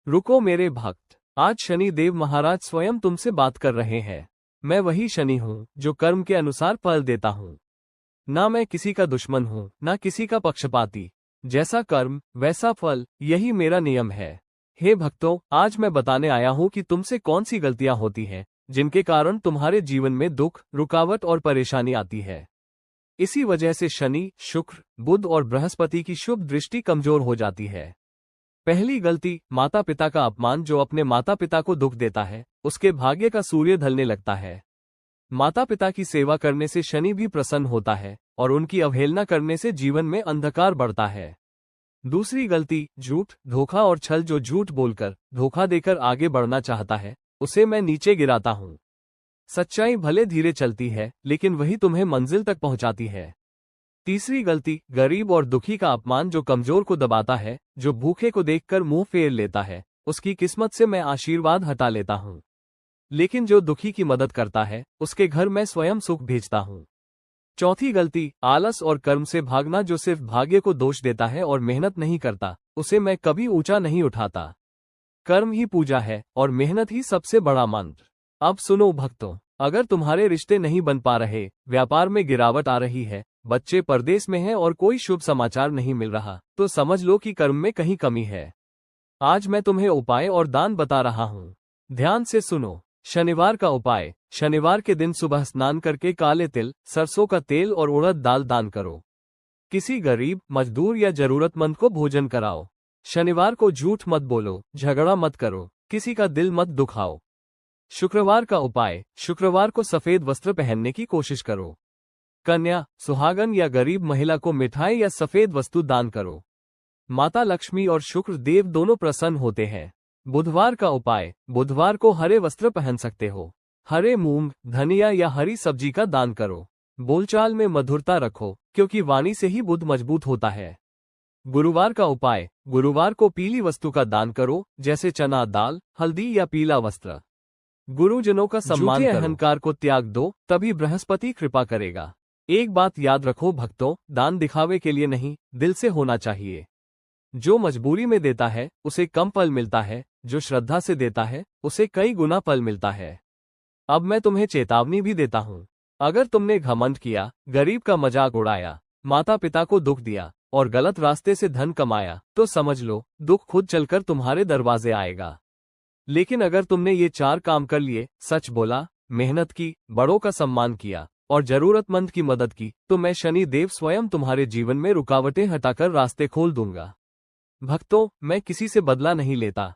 रुको मेरे भक्त, आज शनि देव महाराज स्वयं तुमसे बात कर रहे हैं। मैं वही शनि हूँ जो कर्म के अनुसार फल देता हूँ। ना मैं किसी का दुश्मन हूँ, ना किसी का पक्षपाती। जैसा कर्म वैसा फल, यही मेरा नियम है। हे भक्तों, आज मैं बताने आया हूँ कि तुमसे कौन सी गलतियां होती हैं जिनके कारण तुम्हारे जीवन में दुख, रुकावट और परेशानी आती है। इसी वजह से शनि, शुक्र, बुध और बृहस्पति की शुभ दृष्टि कमजोर हो जाती है। पहली गलती, माता पिता का अपमान। जो अपने माता पिता को दुख देता है, उसके भाग्य का सूर्य ढलने लगता है। माता पिता की सेवा करने से शनि भी प्रसन्न होता है और उनकी अवहेलना करने से जीवन में अंधकार बढ़ता है। दूसरी गलती, झूठ, धोखा और छल। जो झूठ बोलकर, धोखा देकर आगे बढ़ना चाहता है, उसे मैं नीचे गिराता हूँ। सच्चाई भले धीरे चलती है, लेकिन वही तुम्हें मंजिल तक पहुंचाती है। तीसरी गलती, गरीब और दुखी का अपमान। जो कमजोर को दबाता है, जो भूखे को देखकर मुंह फेर लेता है, उसकी किस्मत से मैं आशीर्वाद हटा लेता हूँ। लेकिन जो दुखी की मदद करता है, उसके घर मैं स्वयं सुख भेजता हूँ। चौथी गलती, आलस और कर्म से भागना। जो सिर्फ भाग्य को दोष देता है और मेहनत नहीं करता, उसे मैं कभी ऊंचा नहीं उठाता। कर्म ही पूजा है और मेहनत ही सबसे बड़ा मंत्र। अब सुनो भक्तों, अगर तुम्हारे रिश्ते नहीं बन पा रहे, व्यापार में गिरावट आ रही है, बच्चे परदेश में हैं और कोई शुभ समाचार नहीं मिल रहा, तो समझ लो कि कर्म में कहीं कमी है। आज मैं तुम्हें उपाय और दान बता रहा हूँ। ध्यान से सुनो। शनिवार का उपाय। शनिवार के दिन सुबह स्नान करके काले तिल, सरसों का तेल और उड़द दाल दान करो। किसी गरीब, मजदूर या जरूरतमंद को भोजन कराओ। शनिवार को झूठ मत बोलो, झगड़ा मत करो, किसी का दिल मत दुखाओ। शुक्रवार का उपाय। शुक्रवार को सफेद वस्त्र पहनने की कोशिश करो। कन्या, सुहागन या गरीब महिला को मिठाई या सफेद वस्तु दान करो। माता लक्ष्मी और शुक्र देव दोनों प्रसन्न होते हैं। बुधवार का उपाय। बुधवार को हरे वस्त्र पहन सकते हो। हरे मूंग, धनिया या हरी सब्जी का दान करो। बोलचाल में मधुरता रखो, क्योंकि वाणी से ही बुध मजबूत होता है। गुरुवार का उपाय। गुरुवार को पीली वस्तु का दान करो, जैसे चना दाल, हल्दी या पीला वस्त्र। गुरुजनों का सम्मान करो। अहंकार को त्याग दो, तभी बृहस्पति कृपा करेगा। एक बात याद रखो भक्तों, दान दिखावे के लिए नहीं, दिल से होना चाहिए। जो मजबूरी में देता है, उसे कम फल मिलता है। जो श्रद्धा से देता है, उसे कई गुना फल मिलता है। अब मैं तुम्हें चेतावनी भी देता हूँ। अगर तुमने घमंड किया, गरीब का मजाक उड़ाया, माता पिता को दुख दिया और गलत रास्ते से धन कमाया, तो समझ लो, दुख खुद चलकर तुम्हारे दरवाजे आएगा। लेकिन अगर तुमने ये 4 काम कर लिए, सच बोला, मेहनत की, बड़ों का सम्मान किया और जरूरतमंद की मदद की, तो मैं शनि देव स्वयं तुम्हारे जीवन में रुकावटें हटाकर रास्ते खोल दूंगा। भक्तों, मैं किसी से बदला नहीं लेता,